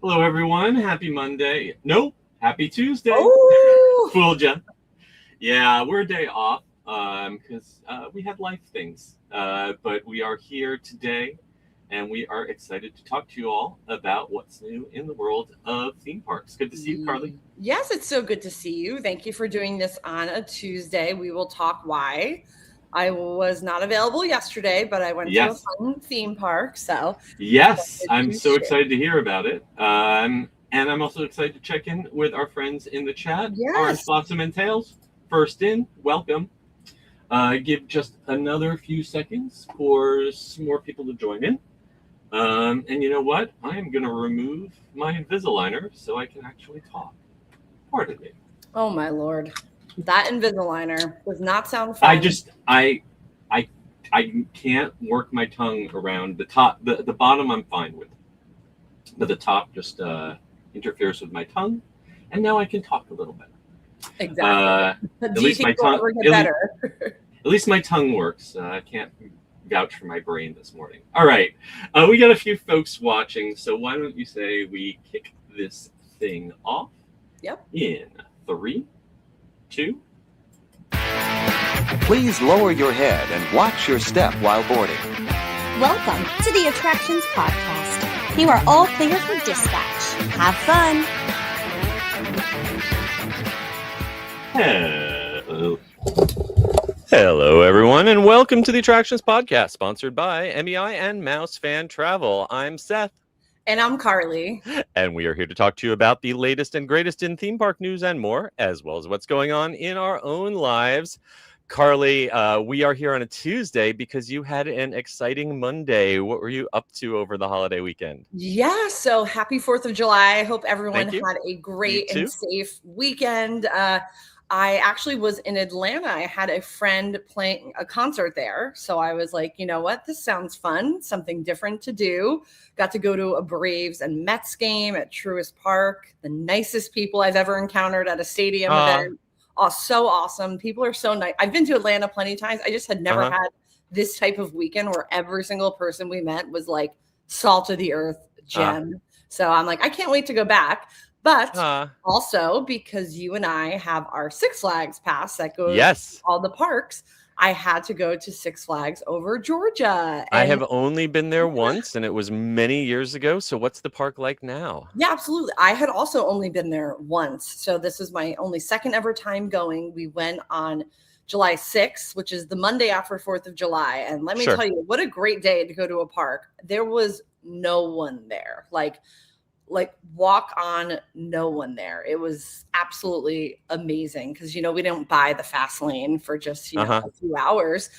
Hello, everyone. Happy Monday. Nope. Happy Tuesday. Oh, Fooled ya. Yeah, we're a day off because we had life things. But we are here today, and we are excited to talk to you all about what's new in the world of theme parks. Good to see you, Carly. yes, it's so good to see you. Thank you for doing this on a Tuesday. We will talk why. I was not available yesterday, but I went to a Yes. fun theme park, so Yes, excited I'm to so share. excited to hear about it. And I'm also excited to check in with our friends in the chat. Orange Yes. Blossom and Tails, first in, welcome. Give just another few seconds for some more people to join in. And you know what? I am going to remove my Invisaligner so I can actually talk. Pardon me. Oh my Lord. That Invisaligner does not sound I fun. just, I, I can't work my tongue around the top. The bottom I'm fine with, but the top just interferes with my tongue, and now I can talk a little better. Exactly. At Do you least think my it'll tongue, ever get better? at least my tongue works. I can't vouch for my brain this morning. All right. We got a few folks watching, so why don't you say we kick this thing off Yep. in 3, 2. Please lower your head and watch your step while boarding. Welcome to the Attractions Podcast. You are all clear for dispatch. Have fun. Hello. Hello, everyone, and welcome to the Attractions Podcast, sponsored by MEI and Mouse Fan Travel. I'm Seth. And I'm Carly. And we are here to talk to you about the latest and greatest in theme park news and more, as well as what's going on in our own lives. Carly, we are here on a Tuesday because you had an exciting Monday. What were you up to over the holiday weekend? Yeah, so happy 4th of July. I hope everyone Thank you. had a great You too. and safe weekend. I actually was in Atlanta. I had a friend playing a concert there. So I was like, you know what? This sounds fun, something different to do. Got to go to a Braves and Mets game at Truist Park. The nicest people I've ever encountered at a stadium event. Oh, so awesome. People are so nice. I've been to Atlanta plenty of times. I just had never had this type of weekend where every single person we met was like salt of the earth gem. So I'm like, I can't wait to go back. But also because you and I have our Six Flags pass that goes to all the parks, I had to go to Six Flags over Georgia. I have only been there once, and it was many years ago. So what's the park like now? Yeah, absolutely. I had also only been there once. So this is my only second ever time going. We went on July 6th, which is the Monday after 4th of July. And let me tell you, what a great day to go to a park. There was no one there. Like walk on, no one there. It was absolutely amazing because, you know, we didn't buy the fast lane for just, you know, a few hours.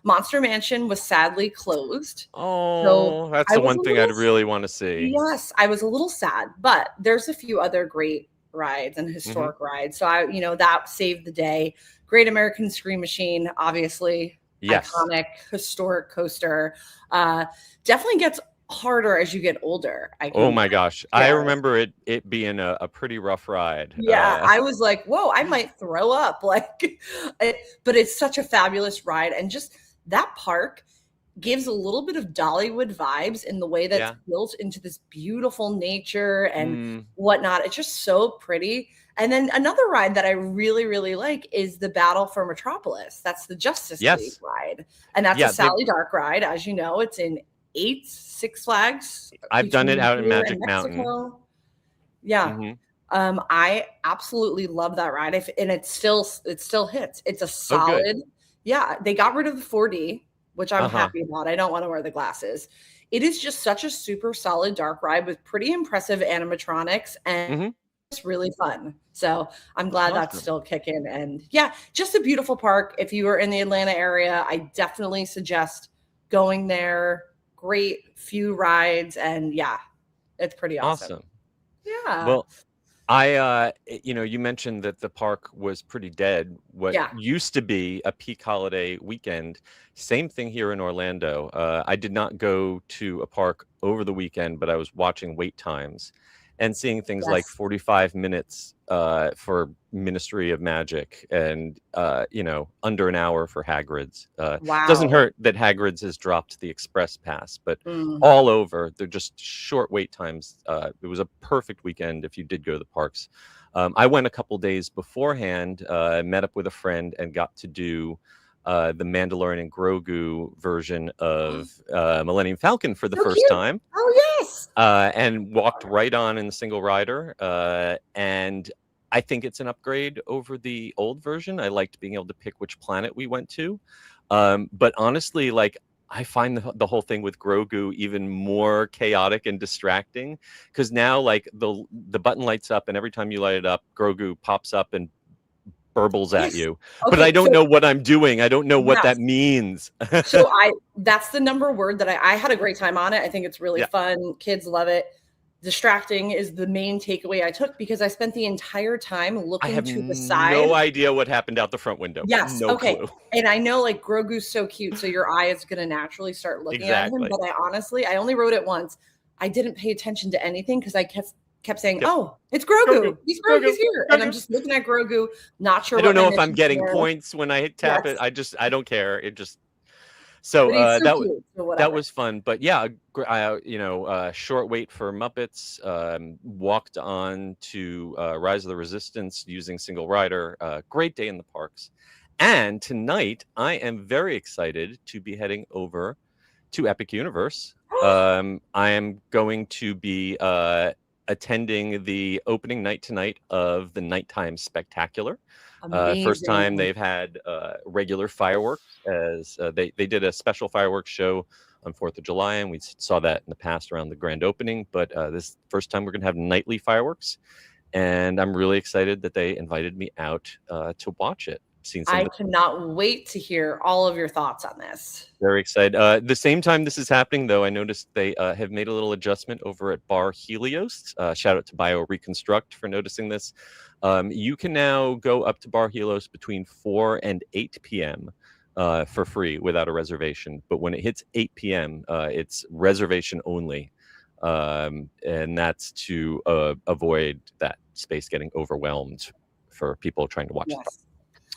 Monster Mansion was sadly closed. Oh, so that's the one thing I'd really want to see. Yes, I was a little sad, but there's a few other great rides and historic rides. So that saved the day. Great American Scream Machine, obviously. Yes. Iconic, historic coaster. Definitely gets harder as you get older. Oh my gosh. I remember it being a pretty rough ride. Yeah, I was like, whoa, I might throw up. But it's such a fabulous ride. And just that park gives a little bit of Dollywood vibes in the way that's built into this beautiful nature and whatnot. It's just so pretty. And then another ride that I really, really like is the Battle for Metropolis. That's the Justice League ride. And that's a Sally Dark ride. As you know, it's in 8 Six Flags. I've done it out in Magic Mountain. Yeah. I absolutely love that ride. And it still hits. It's a solid. They got rid of the 4D, which I'm happy about. I don't want to wear the glasses. It is just such a super solid dark ride with pretty impressive animatronics and it's really fun. So I'm glad that's still kicking. And just a beautiful park. If you are in the Atlanta area, I definitely suggest going there. Great few rides, and it's pretty awesome. Yeah. Well, you mentioned that the park was pretty dead. What used to be a peak holiday weekend, same thing here in Orlando. I did not go to a park over the weekend, but I was watching wait times. and seeing things like Yes. 45 minutes for Ministry of Magic and, under an hour for Hagrid's. Doesn't Wow. hurt that Hagrid's has dropped the Express Pass, but Mm. all over, they're just short wait times. It was a perfect weekend if you did go to the parks. I went a couple days beforehand, met up with a friend, and got to do the Mandalorian and Grogu version of Millennium Falcon for the So first cute. time. Oh, yes. And walked right on in the single rider. And I think it's an upgrade over the old version. I liked being able to pick which planet we went to. But honestly, like, I find the whole thing with Grogu even more chaotic and distracting, because now, like, the button lights up, and every time you light it up, Grogu pops up and burbles at Yes. you. But Okay, I don't so- know what I'm doing. I don't know what that Yes. means. So that's the number word that I had a great time on it. I think it's really Yeah. fun. Kids love it. Distracting is the main takeaway I took, because I spent the entire time I looking have to the side. no idea what happened out the front window. Yes. No Okay. clue. And I know, like, Grogu's so cute, so your eye is going to naturally start looking at him. Exactly. But I only wrote it once. I didn't pay attention to anything because I kept saying, Yep. "Oh, it's Grogu. Grogu. He's Grogu. here," and I'm Grogu. just looking at Grogu, not sure. I don't what know my if I'm mission's getting there. points when I tap Yes. it. I don't care. It just so But he's so that cute, so that whatever. was fun. But yeah, short wait for Muppets. Walked on to Rise of the Resistance using single rider. Great day in the parks. And tonight I am very excited to be heading over to Epic Universe. I am going to be attending the opening night tonight of the Nighttime Spectacular. First time Amazing. they've had regular fireworks, as they did a special fireworks show on 4th of July, and we saw that in the past around the grand opening. But this first time we're going to have nightly fireworks, and I'm really excited that they invited me out to watch it. Seen some I of the cannot wait to hear all of your thoughts on this. Very excited. The same time this is happening, though, I noticed they have made a little adjustment over at Bar Helios. Shout out to Bio Reconstruct for noticing this. You can now go up to Bar Helios between 4 and 8 p.m. For free without a reservation. But when it hits 8 p.m., it's reservation only. And that's to avoid that space getting overwhelmed for people trying to watch it. Yes.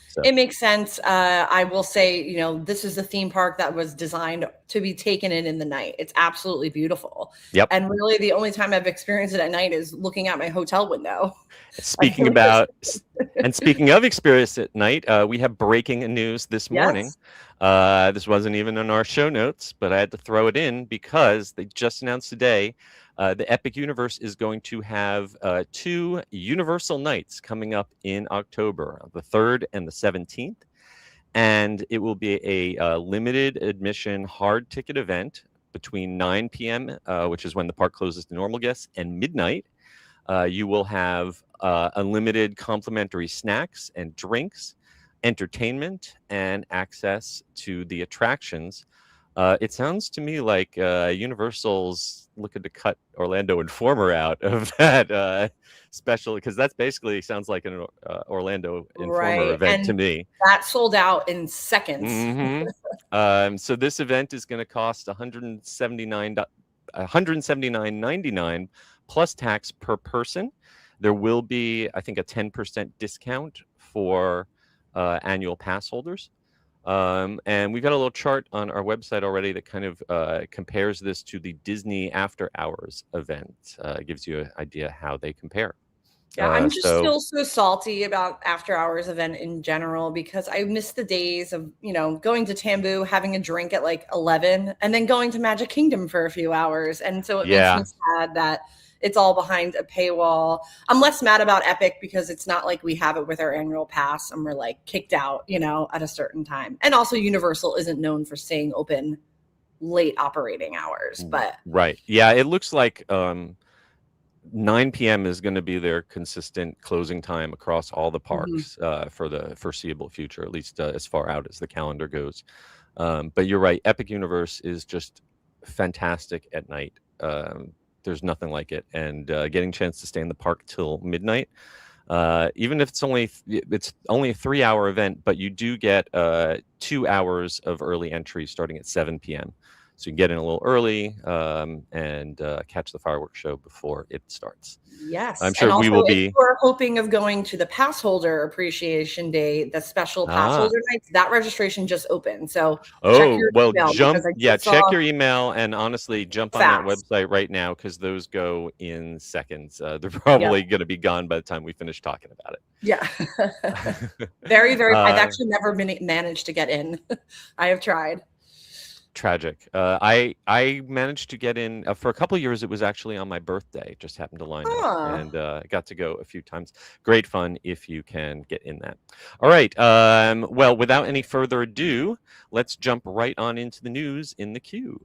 So. It makes sense. I will say, this is a theme park that was designed to be taken in the night. It's absolutely beautiful. Yep. And really, the only time I've experienced it at night is looking out my hotel window. Speaking of experience at night, we have breaking news this morning. Yes. This wasn't even on our show notes, but I had to throw it in because they just announced today the Epic Universe is going to have 2 Universal nights coming up in October, the 3rd and the 17th. And it will be a limited admission hard ticket event between 9 p.m., which is when the park closes to normal guests, and midnight. You will have unlimited complimentary snacks and drinks, entertainment, and access to the attractions. It sounds to me like Universal's looking to cut Orlando Informer out of that special, because that's basically sounds like an Orlando Informer event to me. That sold out in seconds. Mm-hmm. So this event is going to cost $179.99 plus tax per person. There will be, I think, a 10% discount for annual pass holders. And we've got a little chart on our website already that kind of compares this to the Disney After Hours event. It gives you an idea how they compare. Yeah, I'm just still so salty about After Hours event in general, because I miss the days of, going to Tambu, having a drink at like 11 and then going to Magic Kingdom for a few hours. And so it makes me sad that it's all behind a paywall. I'm less mad about Epic because it's not like we have it with our annual pass and we're like kicked out, at a certain time. And also Universal isn't known for staying open late operating hours, but right. Yeah, it looks like 9 p.m. is going to be their consistent closing time across all the parks for the foreseeable future, at least as far out as the calendar goes. But you're right. Epic Universe is just fantastic at night. There's nothing like it. And getting a chance to stay in the park till midnight, even if it's only a 3-hour event, but you do get 2 hours of early entry starting at 7 p.m. so you can get in a little early and catch the fireworks show before it starts. Yes. I'm sure and also, we will if be. you're hoping of going to the pass holder appreciation day, the special pass holder nights, that registration just opened. So check your email because I just check saw your email and honestly jump on that fast. website right now because those go in seconds. They're probably going to be gone by the time we finish talking about it. Yeah. Very, very. I've actually never managed to get in. I have tried. Tragic. I managed to get in for a couple of years. It was actually on my birthday. Just happened to line up, and I got to go a few times. Great fun if you can get in that. All right. Well, without any further ado, let's jump right on into the news in the queue.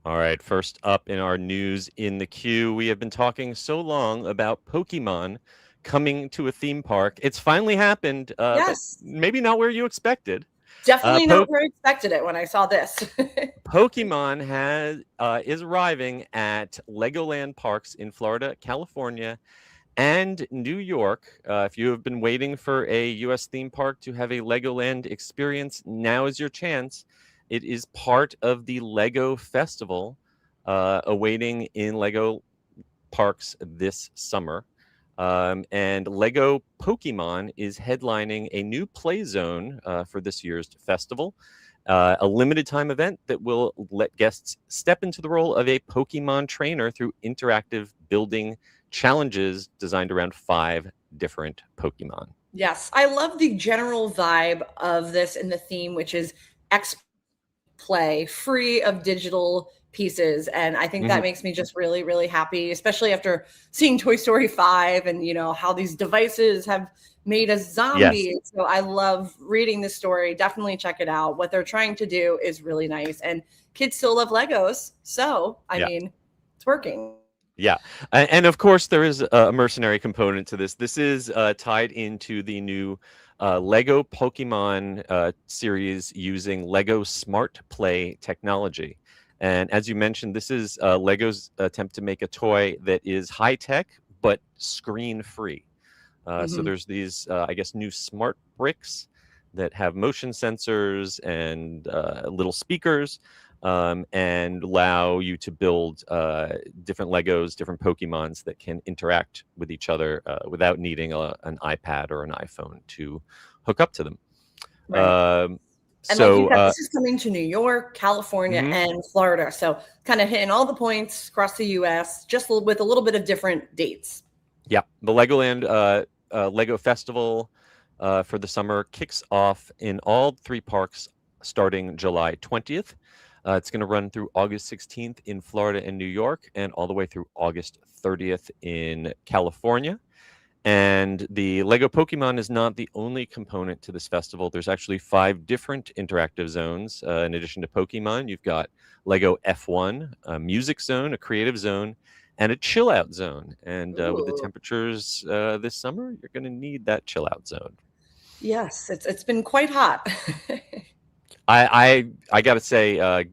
All right, first up in our news in the queue, we have been talking so long about Pokémon coming to a theme park. It's finally happened, yes. but maybe not where you expected. Definitely not where I expected it when I saw this. Pokémon is arriving at Legoland parks in Florida, California, and New York. If you have been waiting for a U.S. theme park to have a Legoland experience, now is your chance. It is part of the Lego Festival awaiting in Lego parks this summer. And Lego Pokémon is headlining a new play zone for this year's festival, a limited time event that will let guests step into the role of a Pokémon trainer through interactive building challenges designed around 5 different Pokémon. Yes, I love the general vibe of this and the theme, which is play free of digital pieces, and I think that makes me just really, really happy, especially after seeing Toy Story 5 and how these devices have made us zombies. Yes. So I love reading this story. Definitely check it out. What they're trying to do is really nice, and kids still love Legos, so I mean, it's working. Yeah, and of course there is a mercenary component to this. This is tied into the new Lego Pokémon series using Lego Smart Play technology. And as you mentioned, this is Lego's attempt to make a toy that is high tech but screen free. So there's these, I guess, new smart bricks that have motion sensors and little speakers and allow you to build different Legos, different Pokemons that can interact with each other without needing an iPad or an iPhone to hook up to them. Right. And so, like you said, this is coming to New York, California, and Florida. So kind of hitting all the points across the U.S., just with a little bit of different dates. Yeah, the Legoland Lego Festival for the summer kicks off in all 3 parks starting July 20th. It's going to run through August 16th in Florida and New York, and all the way through August 30th in California. And the Lego Pokémon is not the only component to this festival. There's actually 5 different interactive zones. In addition to Pokémon, you've got Lego F1, a music zone, a creative zone, and a chill out zone. And with the temperatures this summer, you're going to need that chill out zone. Yes, it's been quite hot. I got to say,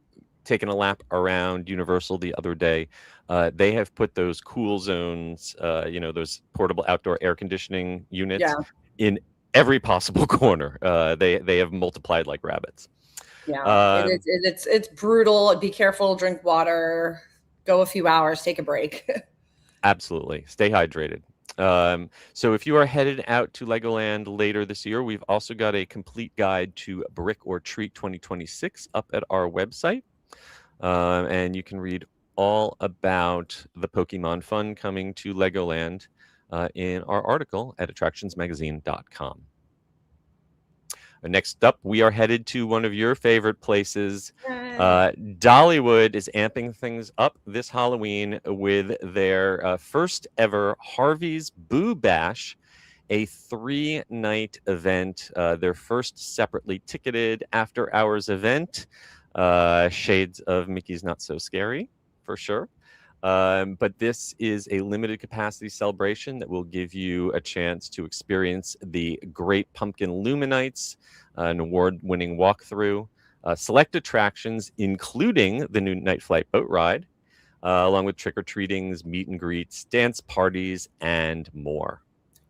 taking a lap around Universal the other day, they have put those cool zones, those portable outdoor air conditioning units in every possible corner. They have multiplied like rabbits. Yeah, it's brutal. Be careful, drink water, go a few hours, take a break. Absolutely. Stay hydrated. So if you are headed out to Legoland later this year, we've also got a complete guide to Brick or Treat 2026 up at our website. And you can read all about the Pokemon fun coming to Legoland in our article at attractionsmagazine.com. Next up, we are headed to one of your favorite places. Dollywood is amping things up this Halloween with their first ever Harvey's Boo Bash, a 3-night event, their first separately ticketed after-hours event. Shades of Mickey's Not So Scary, for sure. But this is a limited capacity celebration that will give you a chance to experience the Great Pumpkin Luminites, an award-winning walkthrough, select attractions, including the new Night Flight boat ride, along with trick-or-treatings, meet and greets, dance parties, and more.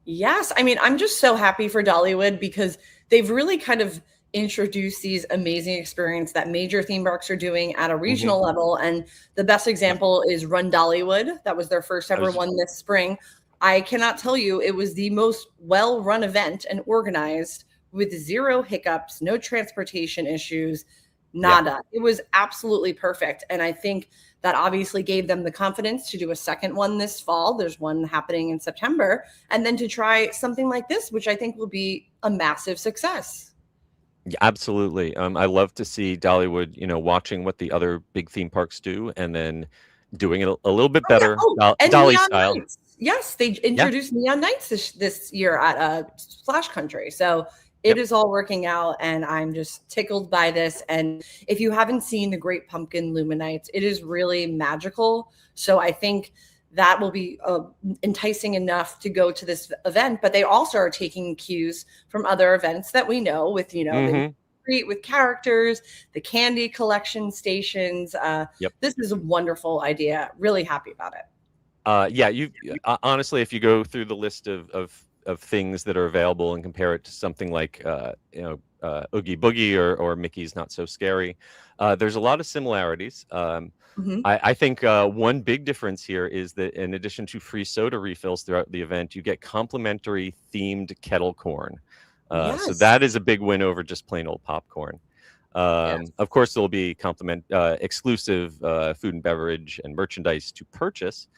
Yes. I mean, I'm just so happy for Dollywood because they've really kind of introduced these amazing experiences that major theme parks are doing at a regional level. And the best example is Run Dollywood. That was their first ever one this spring. I cannot tell you, it was the most well-run event and organized with zero hiccups, no transportation issues, nada. It was absolutely perfect. And I think that obviously gave them the confidence to do a second one this fall. There's one happening in September. And then to try something like this, which I think will be a massive success. Yeah, absolutely. I love to see Dollywood, watching what the other big theme parks do and then doing it a little bit better, and Dolly Neon style. Nights. Yes, they introduced Neon Nights this year at Splash Country. So it is all working out, and I'm just tickled by this. And if you haven't seen the Great Pumpkin Luminites, it is really magical. So I think that will be enticing enough to go to this event. But they also are taking cues from other events that we know with, the street with characters, the candy collection stations. This is a wonderful idea. Really happy about it. Honestly, if you go through the list of things that are available and compare it to something like Oogie Boogie or Mickey's Not So Scary, there's a lot of similarities. I think one big difference here is that in addition to free soda refills throughout the event, you get complimentary themed kettle corn. So that is a big win over just plain old popcorn. Of course, there'll be exclusive food and beverage and merchandise to purchase.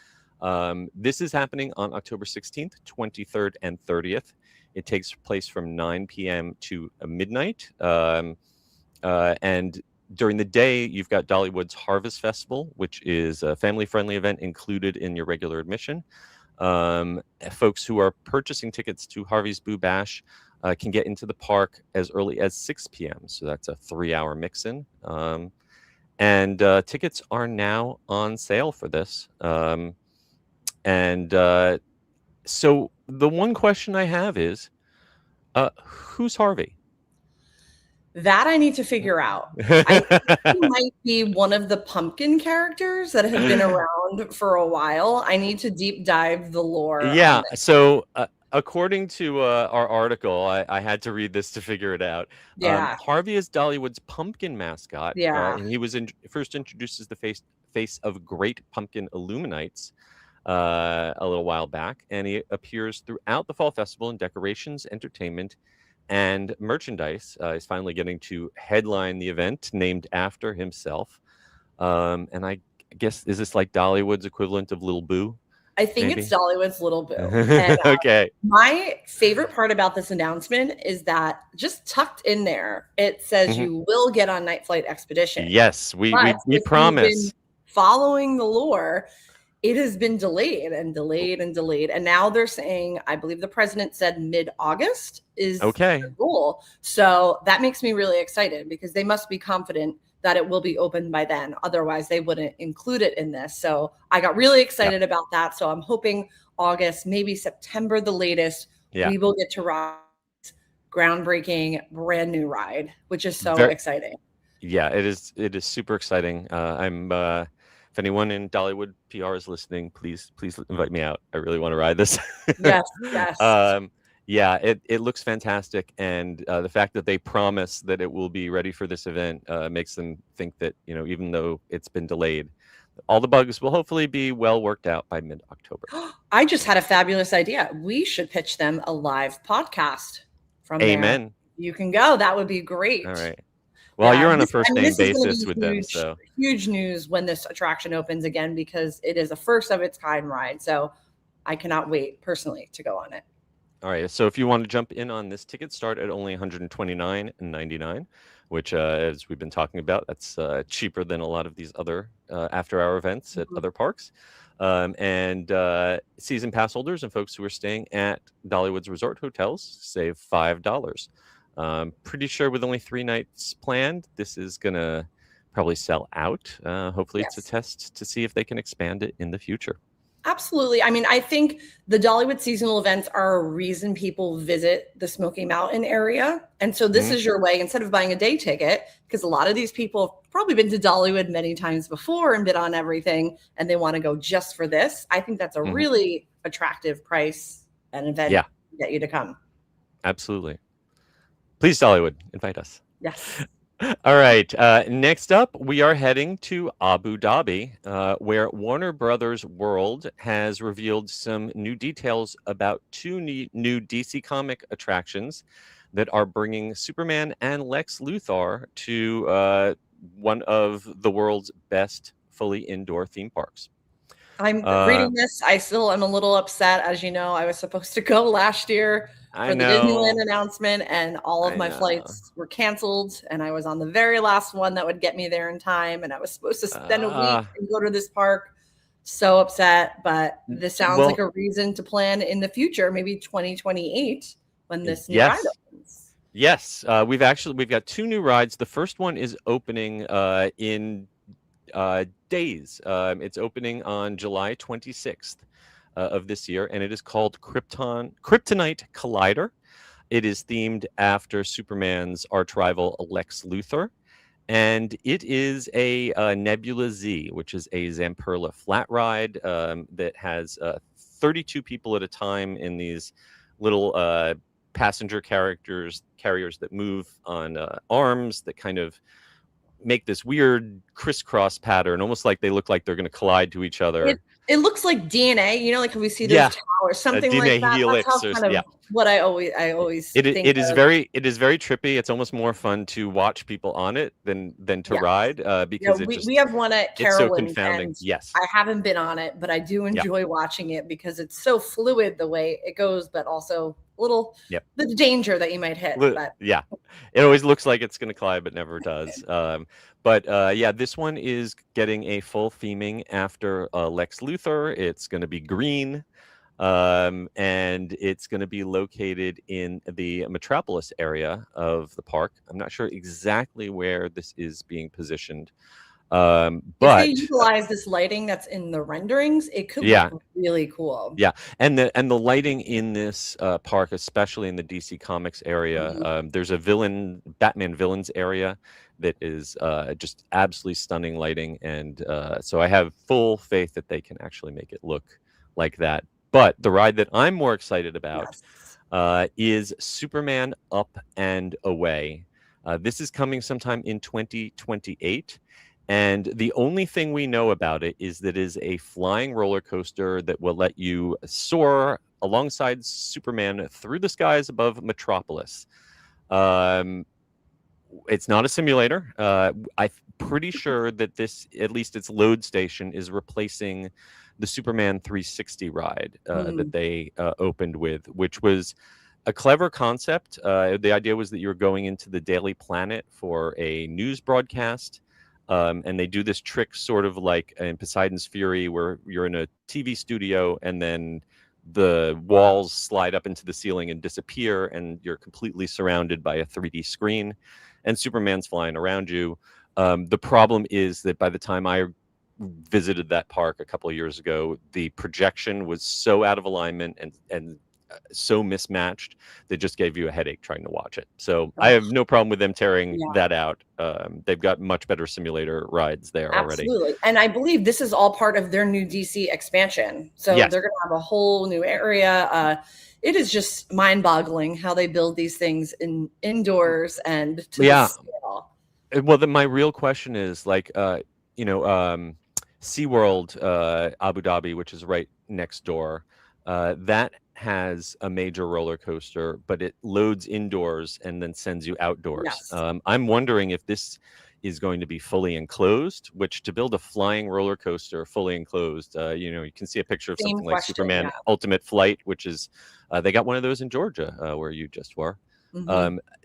This is happening on October 16th, 23rd, and 30th. It takes place from 9 p.m. to midnight. And during the day, you've got Dollywood's Harvest Festival, which is a family-friendly event included in your regular admission. Folks who are purchasing tickets to Harvey's Boo Bash can get into the park as early as 6 p.m. So that's a 3-hour mix-in. And tickets are now on sale for this. So the one question I have is, who's Harvey? That I need to figure out. I think he might be one of the pumpkin characters that have been around for a while. I need to deep dive the lore. Yeah. So according to our article, I had to read this to figure it out. Harvey is Dollywood's pumpkin mascot. And he was first introduced as the face of Great Pumpkin Illuminates a little while back, and he appears throughout the fall festival in decorations, entertainment, and merchandise. He's finally getting to headline the event named after himself. And I guess, is this like Dollywood's equivalent of Little Boo? I think it's Dollywood's Little Boo. And, okay. My favorite part about this announcement is that just tucked in there, it says you will get on Night Flight Expedition. Yes, we promise. Following the lore, it has been delayed and delayed and delayed. And now they're saying, I believe the president said mid-August is the goal. So that makes me really excited because they must be confident that it will be open by then. Otherwise, they wouldn't include it in this. So I got really excited about that. So I'm hoping August, maybe September, the latest, we will get to ride groundbreaking, brand new ride, which is so exciting. Yeah, it is super exciting. If anyone in Dollywood PR is listening, please invite me out. I really want to ride this. Yes. It looks fantastic, and the fact that they promise that it will be ready for this event makes them think that, even though it's been delayed, all the bugs will hopefully be well worked out by mid-October. I just had a fabulous idea. We should pitch them a live podcast from Amen. There. You can go. That would be great. All right. Well, you're on a first-name basis with them, so huge news when this attraction opens again because it is a first of its kind ride. So I cannot wait personally to go on it. All right. So if you want to jump in on this, tickets start at only $129.99, which, as we've been talking about, that's cheaper than a lot of these other after-hour events at other parks. And season pass holders and folks who are staying at Dollywood's resort hotels save $5. Pretty sure with only 3 nights planned, this is going to probably sell out. Hopefully it's a test to see if they can expand it in the future. Absolutely. I mean, I think the Dollywood seasonal events are a reason people visit the Smoky Mountain area. And so this is your way, instead of buying a day ticket, because a lot of these people have probably been to Dollywood many times before and been on everything, and they want to go just for this. I think that's a really attractive price and event to get you to come. Absolutely. Please, Dollywood, invite us. Yes. All right. Next up, we are heading to Abu Dhabi, where Warner Brothers World has revealed some new details about two new DC comic attractions that are bringing Superman and Lex Luthor to one of the world's best fully indoor theme parks. I'm reading this. I still am a little upset. As you know, I was supposed to go last year for the Disneyland announcement, and all of my flights were canceled, and I was on the very last one that would get me there in time, and I was supposed to spend a week and go to this park. So upset, but this sounds like a reason to plan in the future, maybe 2028 when this new ride opens. Yes, we've got two new rides. The first one is opening in days. It's opening on July 26th of this year, and it is called Kryptonite Collider. It is themed after Superman's arch rival Lex Luthor, and it is a Nebula Z, which is a Zamperla flat ride that has 32 people at a time in these little passenger carriers that move on arms that kind of make this weird crisscross pattern, almost like they look like they're going to collide to each other. It looks like DNA, you know, like when we see those towers, something DNA like that. helix, That's how what I always think it is very trippy. It's almost more fun to watch people on it than to ride because we have one at Carowinds, so confounding. Yes, I haven't been on it, but I do enjoy watching it because it's so fluid the way it goes, but also a little the danger that you might hit. But it always looks like it's going to collide, but never does. But this one is getting a full theming after Lex Luthor. It's going to be green. And it's going to be located in the Metropolis area of the park. I'm not sure exactly where this is being positioned. But if they utilize this lighting that's in the renderings, it could look really cool. Yeah, and the lighting in this park, especially in the DC Comics area, there's a Batman villains area that is just absolutely stunning lighting, and so I have full faith that they can actually make it look like that. But the ride that I'm more excited about is Superman Up and Away. This is coming sometime in 2028. And the only thing we know about it is that it is a flying roller coaster that will let you soar alongside Superman through the skies above Metropolis. It's not a simulator. I'm pretty sure that this, at least its load station, is replacing the Superman 360 ride that they opened with, which was a clever concept. The idea was that you were going into the Daily Planet for a news broadcast. And they do this trick sort of like in Poseidon's Fury, where you're in a TV studio and then the walls slide up into the ceiling and disappear, and you're completely surrounded by a 3D screen, and Superman's flying around you. The problem is that by the time I visited that park a couple of years ago, the projection was so out of alignment and so mismatched that just gave you a headache trying to watch it. So I have no problem with them tearing that out. They've got much better simulator rides there already. Absolutely. And I believe this is all part of their new DC expansion. So they're going to have a whole new area. It is just mind-boggling how they build these things indoors and to the scale. Well, my real question is SeaWorld Abu Dhabi, which is right next door, that has a major roller coaster, but it loads indoors and then sends you outdoors. Yes. I'm wondering if this is going to be fully enclosed, which to build a flying roller coaster fully enclosed, you can see a picture of something like Superman Ultimate Flight, which is, they got one of those in Georgia where you just were.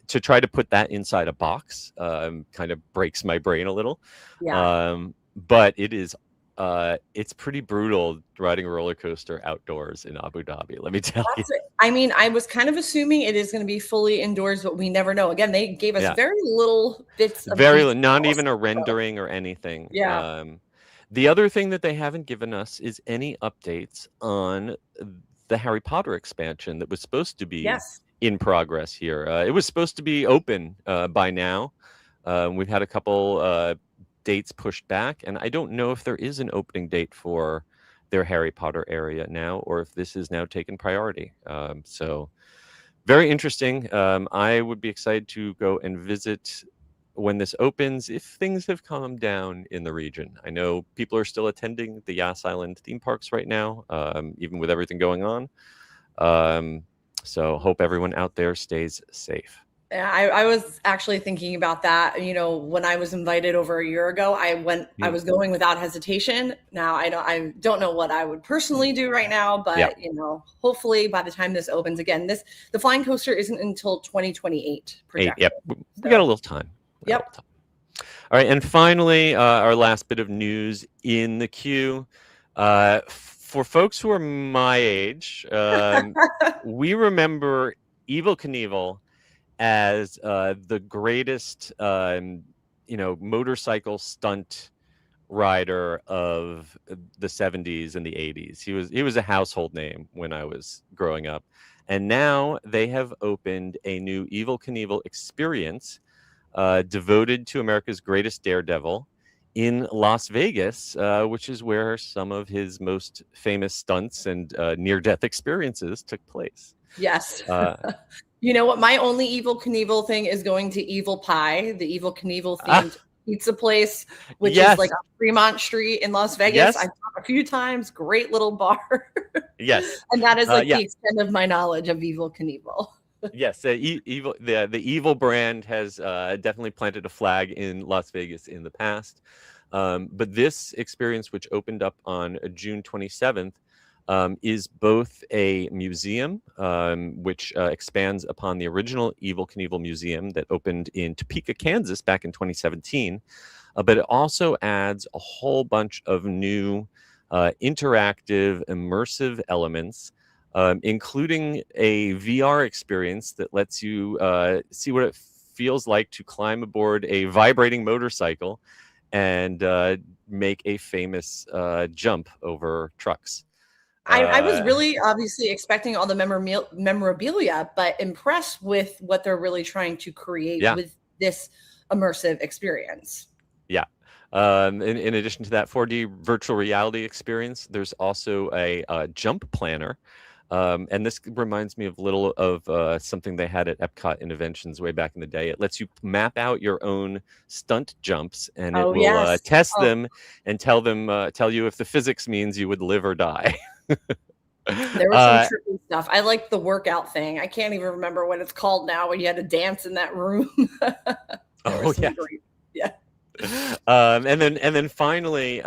To try to put that inside a box kind of breaks my brain a little. But it is it's pretty brutal riding a roller coaster outdoors in Abu Dhabi, let me tell you. I mean, I was kind of assuming it is going to be fully indoors, but we never know. Again, they gave us very little bits of not even a rendering or anything. The other thing that they haven't given us is any updates on the Harry Potter expansion that was supposed to be Yes. in progress here. It was supposed to be open by now. We've had a couple dates pushed back, and I don't know if there is an opening date for their Harry Potter area now, or if this is now taken priority. So very interesting. I would be excited to go and visit when this opens, if things have calmed down in the region. I know people are still attending the Yas Island theme parks right now, even with everything going on. So hope everyone out there stays safe. Yeah, I was actually thinking about that. You know, when I was invited over a year ago, I was going without hesitation. Now I don't know what I would personally do right now, but you know, hopefully by the time this opens again, the flying coaster isn't until 2028 projected. Yep, we got a little time. Yep. All right, and finally, our last bit of news in the queue. For folks who are my age, we remember Evel Knievel as the greatest, motorcycle stunt rider of the 70s and the 80s. He was a household name when I was growing up, and now they have opened a new Evel Knievel Experience, devoted to America's greatest daredevil in Las Vegas, which is where some of his most famous stunts and near-death experiences took place. Yes. You know what? My only Evel Knievel thing is going to Evil Pie, the Evel Knievel themed pizza place, which is like on Fremont Street in Las Vegas. Yes. I've gone a few times. Great little bar. Yes. And that is like the extent of my knowledge of Evel Knievel. Yes, the Evil brand has definitely planted a flag in Las Vegas in the past. But this experience, which opened up on June 27th, is both a museum, which expands upon the original Evel Knievel Museum that opened in Topeka, Kansas back in 2017. But it also adds a whole bunch of new interactive, immersive elements, including a VR experience that lets you see what it feels like to climb aboard a vibrating motorcycle and make a famous jump over trucks. I was really obviously expecting all the memorabilia, but impressed with what they're really trying to create with this immersive experience. Yeah. In addition to that 4D virtual reality experience, there's also a jump planner. And this reminds me of something they had at Epcot Innovations way back in the day. It lets you map out your own stunt jumps, and it will test them and tell you if the physics means you would live or die. There was some tricky stuff. I like the workout thing. I can't even remember what it's called now, when you had to dance in that room. And then finally,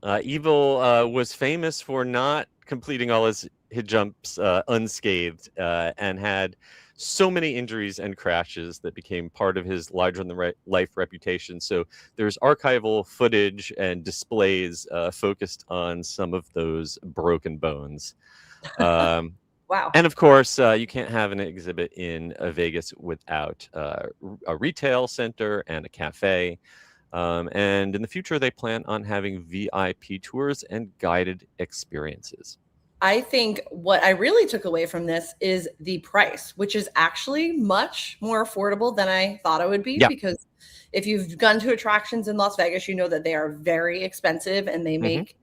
Evel was famous for not completing all his jumps unscathed, and had so many injuries and crashes that became part of his larger-than-life reputation. So there's archival footage and displays focused on some of those broken bones. Wow. And of course, you can't have an exhibit in Vegas without a retail center and a cafe. And in the future, they plan on having VIP tours and guided experiences. I think what I really took away from this is the price, which is actually much more affordable than I thought it would be. Yeah. Because if you've gone to attractions in Las Vegas, you know that they are very expensive, and they make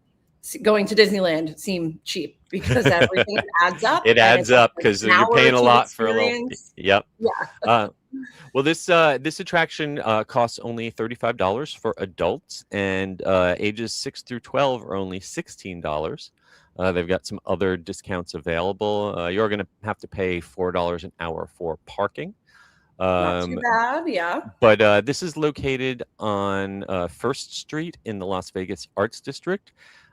going to Disneyland seem cheap, because everything adds up. It adds up because you're paying a lot for a little. Yep. Yeah. Well, this attraction costs only $35 for adults, and ages 6 through 12 are only $16. They've got some other discounts available. You're going to have to pay $4 an hour for parking. Not too bad, yeah. But this is located on 1st Street in the Las Vegas Arts District.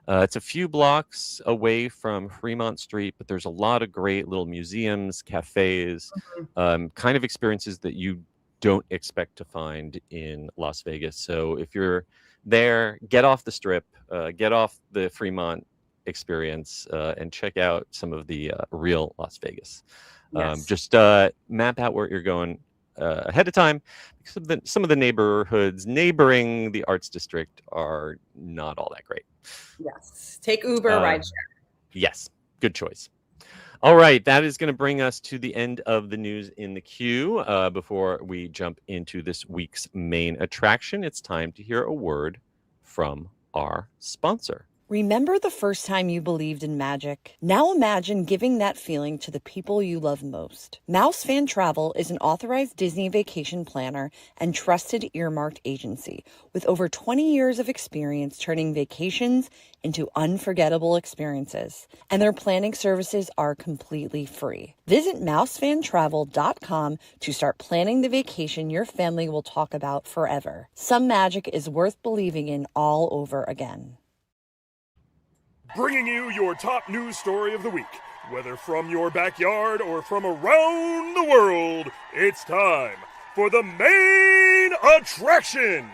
It's a few blocks away from Fremont Street, but there's a lot of great little museums, cafes, kind of experiences that you don't expect to find in Las Vegas. So if you're there, get off the Strip, get off the Fremont experience, and check out some of the real Las Vegas. Yes. Just map out where you're going ahead of time because some of the neighborhoods neighboring the arts district are not all that great. Yes. Take Uber, rideshare. Yes, good choice. All right, that is going to bring us to the end of the news in the queue. Before we jump into this week's main attraction, it's time to hear a word from our sponsor. Remember the first time you believed in magic? Now imagine giving that feeling to the people you love most. MEI-Travel is an authorized Disney vacation planner and trusted earmarked agency with over 20 years of experience turning vacations into unforgettable experiences. And their planning services are completely free. Visit mousefantravel.com to start planning the vacation your family will talk about forever. Some magic is worth believing in all over again. Bringing you your top news story of the week. Whether from your backyard or from around the world, it's time for the main attraction.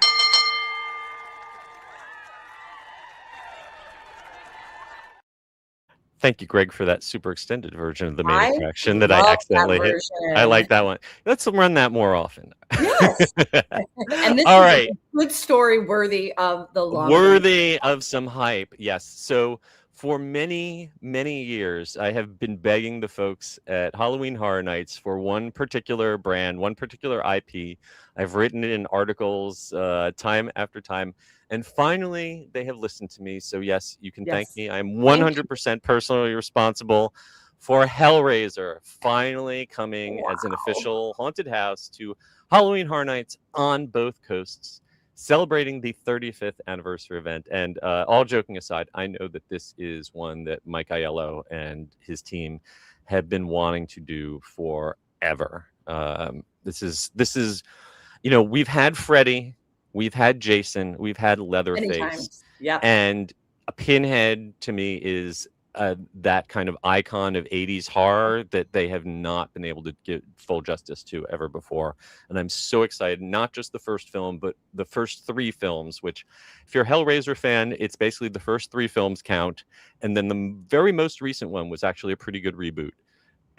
Thank you, Greg, for that super extended version of the main I attraction that I love accidentally that hit. version. I like that one. Let's run that more often. Yes. And this All is right. a good story worthy of the long Worthy of some hype. Yes. So for many, many years, I have been begging the folks at Halloween Horror Nights for one particular brand, one particular IP. I've written it in articles time after time. And finally, they have listened to me. So yes, you can thank Yes. me. I'm 100% personally responsible for Hellraiser finally coming as an official haunted house to Halloween Horror Nights on both coasts, celebrating the 35th anniversary event. And all joking aside, I know that this is one that Mike Aiello and his team have been wanting to do forever. This is, we've had Freddy, we've had Jason, we've had Leatherface. many times. Yeah. And a Pinhead to me is that kind of icon of 80s horror that they have not been able to give full justice to ever before. And I'm so excited, not just the first film, but the first 3 films, which if you're a Hellraiser fan, it's basically the first 3 films count. And then the very most recent one was actually a pretty good reboot.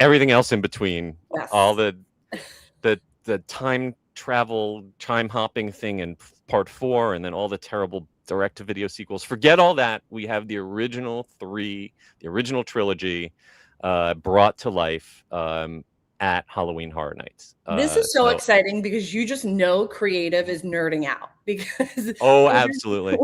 Everything else in between, Yes. all the time travel, time hopping thing in part 4, and then all the terrible direct-to-video sequels. Forget all that. We have the original 3, the original trilogy brought to life at Halloween Horror Nights. This is so exciting because you just know creative is nerding out because Absolutely.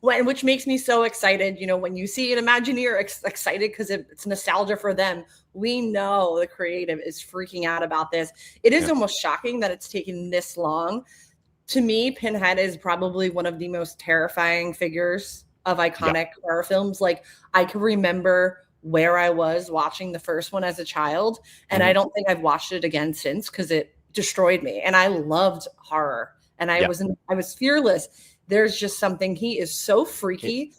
which makes me so excited. When you see an Imagineer excited because it's nostalgia for them, we know the creative is freaking out about this. It is almost shocking that it's taken this long. To me, Pinhead is probably one of the most terrifying figures of iconic horror films. Like, I can remember where I was watching the first one as a child, and I don't think I've watched it again since because it destroyed me. And I loved horror, and I was fearless. There's just something. He is so freaky.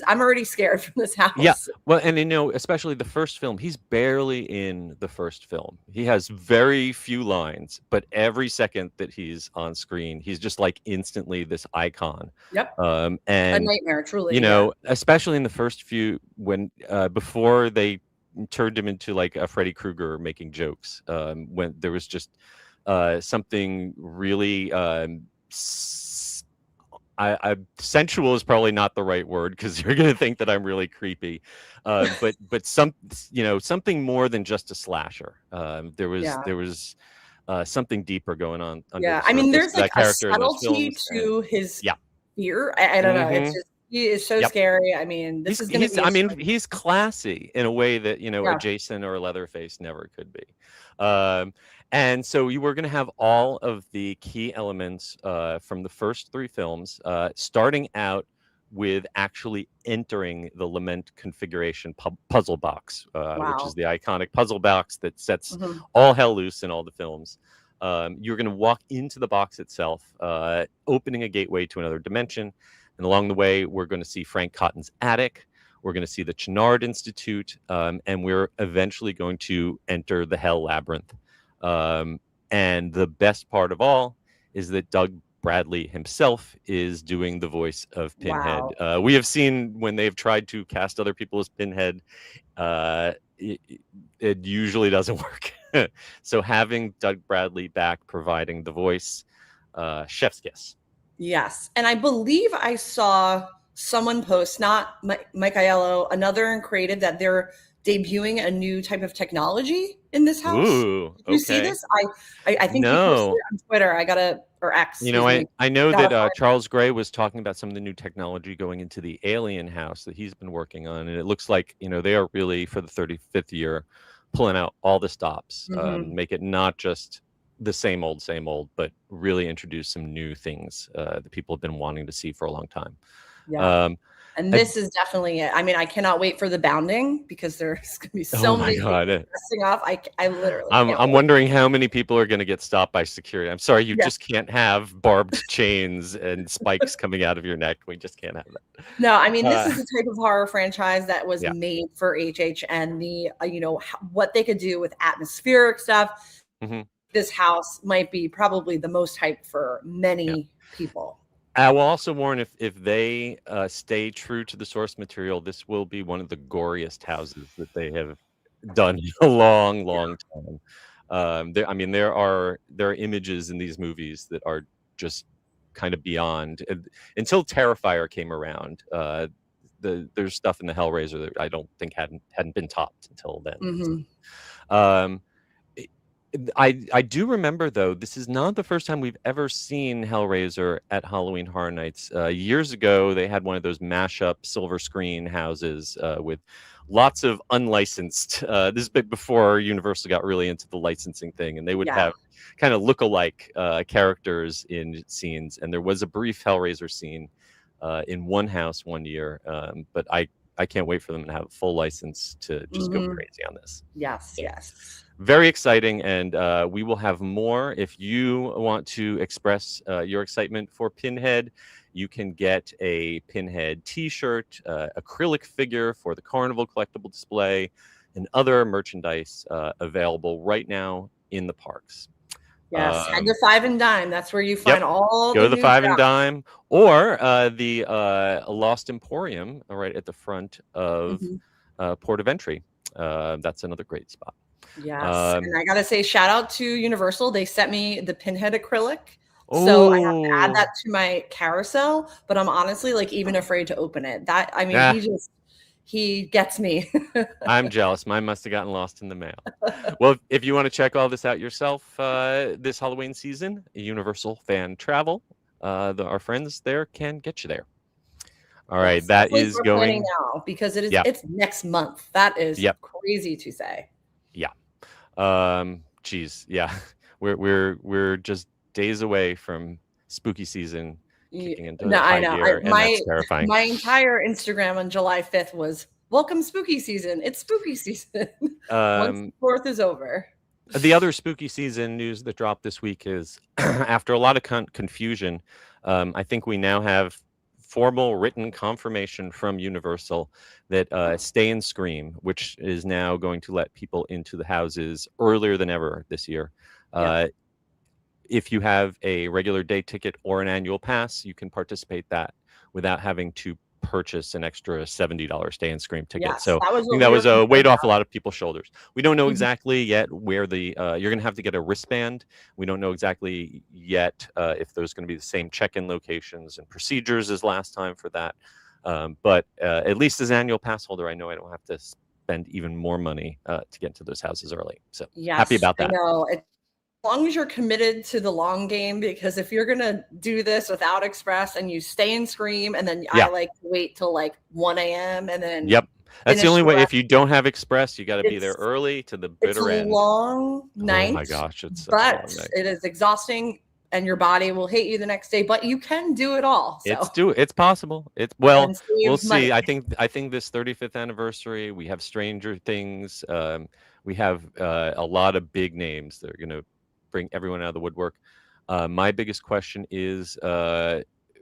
I'm already scared from this house. Yeah. Well, and especially the first film, he's barely in the first film. He has very few lines, but every second that he's on screen, he's just like instantly this icon. Yep. And a nightmare, truly. Especially in the first few, when before they turned him into like a Freddy Krueger making jokes, when there was just something really sensual is probably not the right word because you're going to think that I'm really creepy, but something more than just a slasher. There was something deeper going on. I mean, there's like a subtlety to his fear. I don't know. It's just, he is so scary. I mean, he's classy in a way that a Jason or a Leatherface never could be. And so you were going to have all of the key elements from the first 3 films, starting out with actually entering the Lament configuration puzzle box, which is the iconic puzzle box that sets all hell loose in all the films. You're going to walk into the box itself, opening a gateway to another dimension. And along the way, we're going to see Frank Cotton's attic. We're going to see the Channard Institute. And we're eventually going to enter the Hell Labyrinth. And the best part of all is that Doug Bradley himself is doing the voice of Pinhead. Wow. We have seen when they've tried to cast other people as Pinhead, it usually doesn't work. So having Doug Bradley back providing the voice, chef's kiss. Yes. And I believe I saw someone post, not Mike Aiello, another in creative, that they're debuting a new type of technology in this house. Ooh, Did you see okay. this? I think he posted No. it on Twitter. Or X. You know, excuse me. I know Gotta that find Charles Gray was talking about some of the new technology going into the Alien house that he's been working on, and it looks like, you know, they are really, for the 35th year, pulling out all the stops, make it not just the same old, but really introduce some new things that people have been wanting to see for a long time. Yeah. And I- this is definitely it. I mean, I cannot wait for the bounding because there's going to be so Oh my many God. things messing off. I literally I'm can't wait. wondering how many people are going to get stopped by security. I'm sorry, you Yeah. just can't have barbed chains and spikes coming out of your neck. We just can't have that. No, I mean, this is the type of horror franchise that was Yeah. made for HH, and the what they could do with atmospheric stuff. Mhm. This house might be probably the most hyped for many people. I will also warn, if they stay true to the source material, this will be one of the goriest houses that they have done in a long time. There are images in these movies that are just kind of beyond. Until Terrifier came around, there's stuff in the Hellraiser that I don't think hadn't been topped until then. I do remember, though, this is not the first time we've ever seen Hellraiser at Halloween Horror Nights. Years ago, they had one of those mashup silver screen houses with lots of unlicensed. This is before Universal got really into the licensing thing, and they would have kind of look-alike characters in scenes. And there was a brief Hellraiser scene in one house one year, but I can't wait for them to have a full license to just go crazy on this. Yes, yes. Very exciting, and we will have more. If you want to express your excitement for Pinhead, you can get a Pinhead t-shirt, acrylic figure for the Carnival collectible display, and other merchandise available right now in the parks. Yes, head to Five and Dime. That's where you find all Go to the new Five and stuff. Dime, or the Lost Emporium right at the front of Port of Entry. That's another great spot. Yes, and I gotta say, shout out to Universal. They sent me the Pinhead acrylic, so Oh, I have to add that to my carousel. But I'm honestly even afraid to open it. He gets me. I'm jealous. Mine must have gotten lost in the mail. Well, if you want to check all this out yourself this Halloween season, Universal Fan Travel, our friends there can get you there. All right, Yes, that is we're going planning now because it's next month. That is crazy to say. Geez, yeah, we're just days away from spooky season kicking into high gear, and that's terrifying. My entire Instagram on July 5th was "Welcome spooky season." It's spooky season. Once the 4th is over. The other spooky season news that dropped this week is after a lot of confusion, I think we now have formal written confirmation from Universal that Stay and Scream, which is now going to let people into the houses earlier than ever this year. If you have a regular day ticket or an annual pass, you can participate that without having to purchase an extra $70 Stay and Scream ticket. Yes, so I think that was a weight off a lot of people's shoulders. We don't know exactly yet where the you're going to have to get a wristband. We don't know exactly yet if there's going to be the same check-in locations and procedures as last time for that. But at least as an annual pass holder, I know I don't have to spend even more money to get into those houses early. So happy about that. I know. As long as you're committed to the long game, because if you're gonna do this without Express and you Stay and Scream, and then I like to wait till 1 a.m. and then that's the only way. If you don't have Express, you got to be there early to the bitter end. It's a long night. Oh my gosh, it's such a long night. It is exhausting, and your body will hate you the next day. But you can do it all. So. It's possible. We'll see. Money. I think this 35th anniversary, we have Stranger Things. We have a lot of big names that are going to bring everyone out of the woodwork. My biggest question is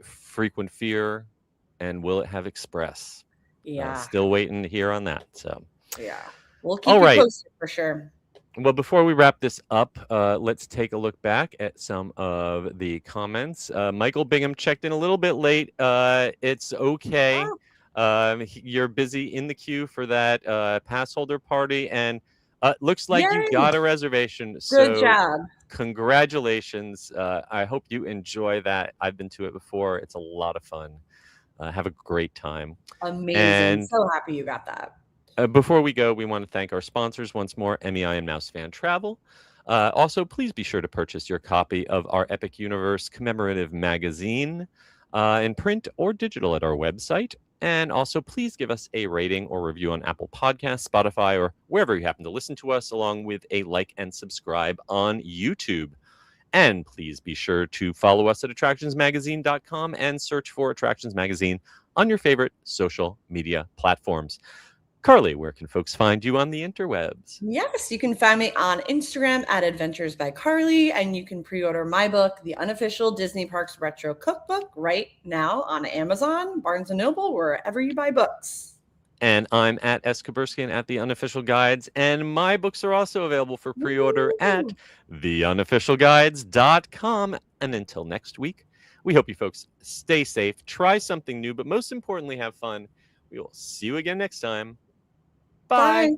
Frequent Fear, and will it have Express? Still waiting to hear on that. So we'll keep you posted for sure. Well, before we wrap this up, let's take a look back at some of the comments. Michael Bingham checked in a little bit late. It's okay. You're busy in the queue for that pass holder party, and Looks like you Yay! got a reservation. Good So job. congratulations. I hope you enjoy that. I've been to it before. It's a lot of fun. Have a great time. Amazing. And So happy you got that. before we go, we want to thank our sponsors once more, MEI and Mouse Fan Travel. Also, please be sure to purchase your copy of our Epic Universe commemorative magazine in print or digital at our website. And also, please give us a rating or review on Apple Podcasts, Spotify, or wherever you happen to listen to us, along with a like and subscribe on YouTube. And please be sure to follow us at attractionsmagazine.com and search for Attractions Magazine on your favorite social media platforms. Carly, where can folks find you on the interwebs? Yes, you can find me on Instagram at Adventures by Carly, and you can pre-order my book, The Unofficial Disney Parks Retro Cookbook, right now on Amazon, Barnes & Noble, wherever you buy books. And I'm at S. Kaburskin at The Unofficial Guides, and my books are also available for pre-order at theunofficialguides.com. And until next week, we hope you folks stay safe, try something new, but most importantly, have fun. We will see you again next time. Bye. Bye.